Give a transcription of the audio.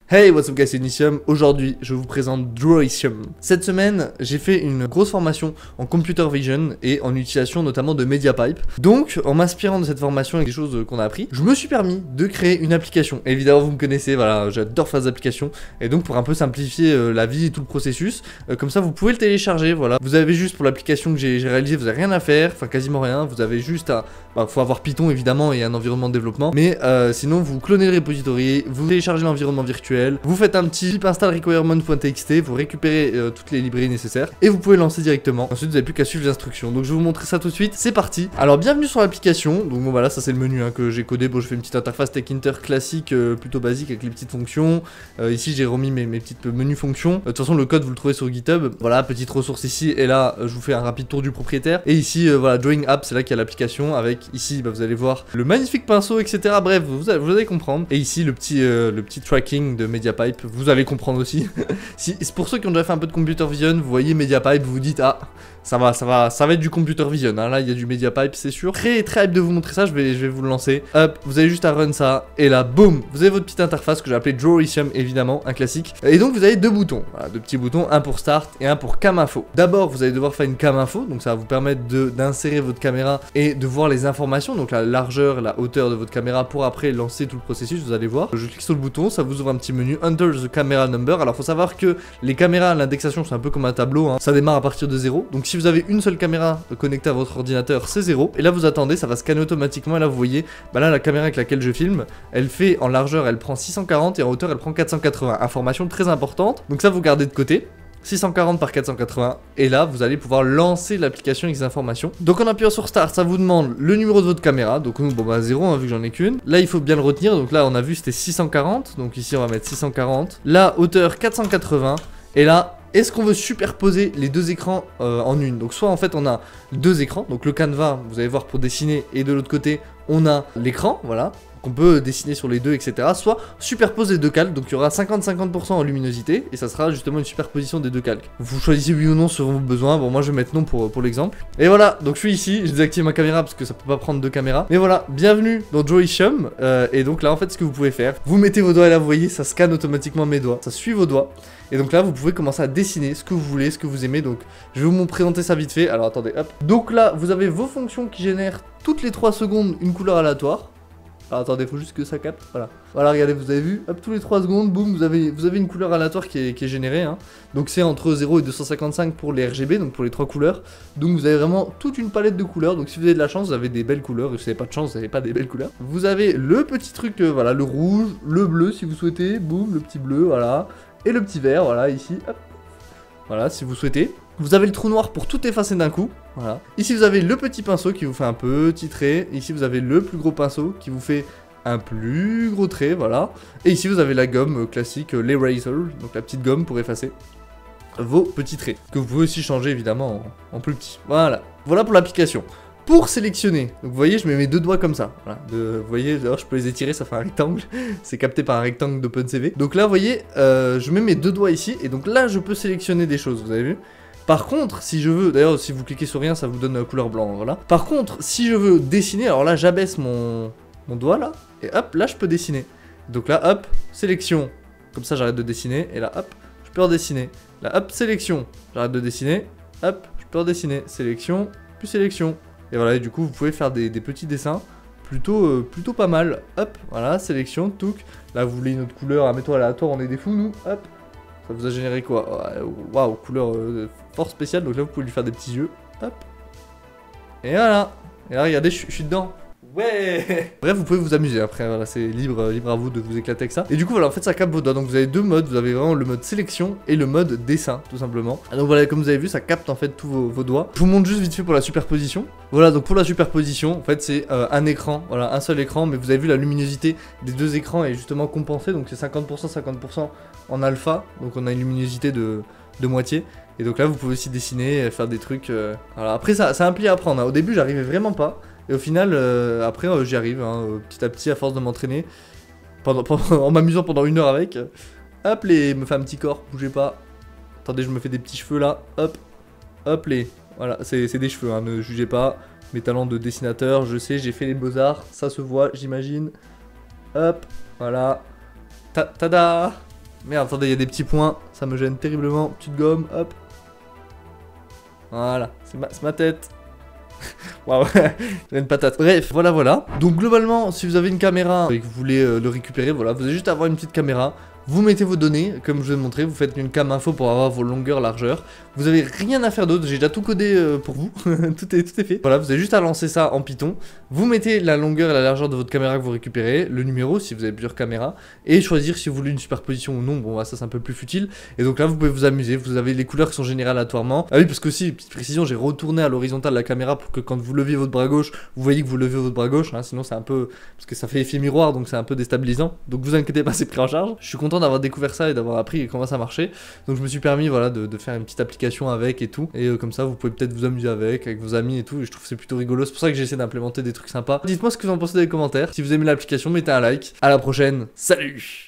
Hey, what's up guys, c'est Initium. Aujourd'hui, je vous présente Drawicium. Cette semaine, j'ai fait une grosse formation en computer vision et en utilisation notamment de MediaPipe. Donc, en m'inspirant de cette formation et des choses qu'on a appris, je me suis permis de créer une application. Évidemment, vous me connaissez, voilà, j'adore faire des applications. Et donc, pour un peu simplifier la vie et tout le processus, comme ça, vous pouvez le télécharger, voilà. Vous avez juste pour l'application que j'ai réalisée, vous n'avez rien à faire, enfin quasiment rien. Vous avez juste à... faut avoir Python évidemment et un environnement de développement. Mais sinon, vous clonez le repository, vous téléchargez l'environnement virtuel. Vous faites un petit pip install requirement.txt, vous récupérez toutes les librairies nécessaires et vous pouvez lancer directement. Ensuite, vous n'avez plus qu'à suivre les instructions. Donc, je vais vous montrer ça tout de suite. C'est parti. Alors, bienvenue sur l'application. Donc, bon, voilà, ça c'est le menu que j'ai codé. Bon, je fais une petite interface TechInter classique, plutôt basique avec les petites fonctions. Ici, j'ai remis mes petites menus fonctions. De toute façon, le code, vous le trouvez sur GitHub. Voilà, petite ressource ici. Et là, je vous fais un rapide tour du propriétaire. Et ici, voilà, Drawing App, c'est là qu'il y a l'application. Avec ici, vous allez voir le magnifique pinceau, etc. Bref, vous allez comprendre. Et ici, le petit tracking de MediaPipe, vous allez comprendre aussi. C'est pour ceux qui ont déjà fait un peu de computer vision, vous voyez MediaPipe, vous vous dites ah ça va être du computer vision, hein. Là il y a du MediaPipe c'est sûr. Très hype de vous montrer ça, je vais vous le lancer. Hop, vous avez juste à run ça, et là boum, vous avez votre petite interface que j'ai appelée Drawicium évidemment, un classique. Et donc vous avez deux boutons, voilà, deux petits boutons, un pour start et un pour cam info. D'abord vous allez devoir faire une cam info, donc ça va vous permettre d'insérer votre caméra et de voir les informations, donc la largeur, la hauteur de votre caméra pour après lancer tout le processus, vous allez voir. Je clique sur le bouton, ça vous ouvre un petit menu Enter the camera number. Alors faut savoir que les caméras à l'indexation c'est un peu comme un tableau, hein. Ça démarre à partir de 0. Donc si vous avez une seule caméra connectée à votre ordinateur, c'est 0. Et là vous attendez, ça va scanner automatiquement. Et là vous voyez, bah là la caméra avec laquelle je filme, elle fait en largeur, elle prend 640 et en hauteur elle prend 480. Information très importante. Donc ça vous gardez de côté. 640 par 480 et là vous allez pouvoir lancer l'application avec les informations. Donc en appuyant sur Start, ça vous demande le numéro de votre caméra. Donc bon bah 0 hein, vu que j'en ai qu'une. Là il faut bien le retenir. Donc là on a vu c'était 640. Donc ici on va mettre 640. Là hauteur 480. Et là est-ce qu'on veut superposer les deux écrans en une? Donc soit en fait on a deux écrans, donc le canevas vous allez voir pour dessiner, et de l'autre côté on a l'écran, voilà, qu'on peut dessiner sur les deux, etc. Soit superposer deux calques, donc il y aura 50-50% en luminosité, et ça sera justement une superposition des deux calques. Vous choisissez oui ou non sur vos besoins, bon moi je vais mettre non pour l'exemple. Et voilà, donc je suis ici, je désactive ma caméra parce que ça peut pas prendre deux caméras. Mais voilà, bienvenue dans Drawicium, et donc là en fait ce que vous pouvez faire, vous mettez vos doigts et là vous voyez, ça scanne automatiquement mes doigts, ça suit vos doigts. Et donc là vous pouvez commencer à dessiner ce que vous voulez, ce que vous aimez. Donc je vais vous présenter ça vite fait, alors attendez, hop. Donc là vous avez vos fonctions qui génèrent toutes les 3 secondes une couleur aléatoire. Alors attendez, faut juste que ça capte, voilà. Voilà, regardez, vous avez vu, hop, tous les 3 secondes, boum, vous avez une couleur aléatoire qui est générée, hein. Donc c'est entre 0 et 255 pour les RGB, donc pour les 3 couleurs. Donc vous avez vraiment toute une palette de couleurs, donc si vous avez de la chance, vous avez des belles couleurs, et si vous n'avez pas de chance, vous n'avez pas des belles couleurs. Vous avez le petit truc, voilà, le rouge, le bleu si vous souhaitez, boum, le petit bleu, voilà. Et le petit vert, voilà, ici, hop. Voilà, si vous souhaitez. Vous avez le trou noir pour tout effacer d'un coup, voilà. Ici vous avez le petit pinceau qui vous fait un petit trait. Ici vous avez le plus gros pinceau qui vous fait un plus gros trait, voilà. Et ici vous avez la gomme classique, l'eraser, donc la petite gomme pour effacer vos petits traits, que vous pouvez aussi changer évidemment en plus petit. Voilà, voilà pour l'application. Pour sélectionner, donc vous voyez je mets mes deux doigts comme ça, voilà. Vous voyez, alors je peux les étirer, ça fait un rectangle, c'est capté par un rectangle d'OpenCV. Donc là vous voyez, je mets mes deux doigts ici, et donc là je peux sélectionner des choses, vous avez vu. Par contre, si je veux, d'ailleurs si vous cliquez sur rien ça vous donne couleur blanc, voilà. Par contre, si je veux dessiner, alors là j'abaisse mon doigt là, et hop, là je peux dessiner. Donc là hop, sélection, comme ça j'arrête de dessiner, et là hop, je peux redessiner. Là hop, sélection, j'arrête de dessiner, hop, je peux redessiner, sélection, puis sélection. Et voilà, et du coup vous pouvez faire des petits dessins plutôt pas mal. Hop, voilà, sélection, touc. Là vous voulez une autre couleur, mettons aléatoire, on est des fous nous, hop. Ça vous a généré quoi? Waouh, couleur fort spéciale, donc là vous pouvez lui faire des petits yeux. Hop. Et voilà. Et là regardez, je suis dedans. Ouais. Bref, vous pouvez vous amuser après, voilà, c'est libre à vous de vous éclater avec ça. Et du coup voilà, en fait ça capte vos doigts, donc vous avez deux modes, vous avez vraiment le mode sélection et le mode dessin, tout simplement. Ah, donc voilà, comme vous avez vu, ça capte en fait tous vos doigts. Je vous montre juste vite fait pour la superposition. Voilà, donc pour la superposition, en fait c'est un écran, voilà, un seul écran, mais vous avez vu la luminosité des deux écrans est justement compensée, donc c'est 50%, 50% en alpha, donc on a une luminosité de moitié. Et donc là vous pouvez aussi dessiner, faire des trucs, voilà. Après ça implique à apprendre, hein. Au début j'arrivais vraiment pas. Et au final, après, j'y arrive, hein, petit à petit, à force de m'entraîner, en m'amusant pendant 1 heure avec. Hop, me fait un petit corps, bougez pas. Attendez, je me fais des petits cheveux là, hop, hop, voilà, c'est des cheveux, hein, ne jugez pas. Mes talents de dessinateur, je sais, j'ai fait les beaux-arts, ça se voit, j'imagine. Hop, voilà. Tada! Merde, attendez, il y a des petits points, ça me gêne terriblement. Petite gomme, hop. Voilà, c'est ma tête. Waouh, j'ai une patate. Bref, voilà. Donc globalement, si vous avez une caméra et que vous voulez le récupérer, voilà, vous avez juste à avoir une petite caméra. Vous mettez vos données, comme je vous ai montré, vous faites une cam info pour avoir vos longueurs, largeurs. Vous avez rien à faire d'autre, j'ai déjà tout codé pour vous, tout est fait. Voilà, vous avez juste à lancer ça en Python. Vous mettez la longueur et la largeur de votre caméra que vous récupérez, le numéro si vous avez plusieurs caméras, et choisir si vous voulez une superposition ou non. Bon, ça c'est un peu plus futile. Et donc là, vous pouvez vous amuser, vous avez les couleurs qui sont générées aléatoirement. Ah oui, parce que aussi, petite précision, j'ai retourné à l'horizontale la caméra pour que quand vous leviez votre bras gauche, vous voyez que vous levez votre bras gauche, hein, sinon c'est un peu... Parce que ça fait effet miroir, donc c'est un peu déstabilisant. Donc vous inquiétez pas, c'est pris en charge. Je suis content d'avoir découvert ça et d'avoir appris comment ça marchait. Donc je me suis permis voilà de faire une petite application avec et tout. Et comme ça vous pouvez peut-être vous amuser avec vos amis et tout. Et je trouve que c'est plutôt rigolo. C'est pour ça que j'essaie d'implémenter des trucs sympas. Dites-moi ce que vous en pensez dans les commentaires. Si vous aimez l'application, mettez un like. À la prochaine. Salut!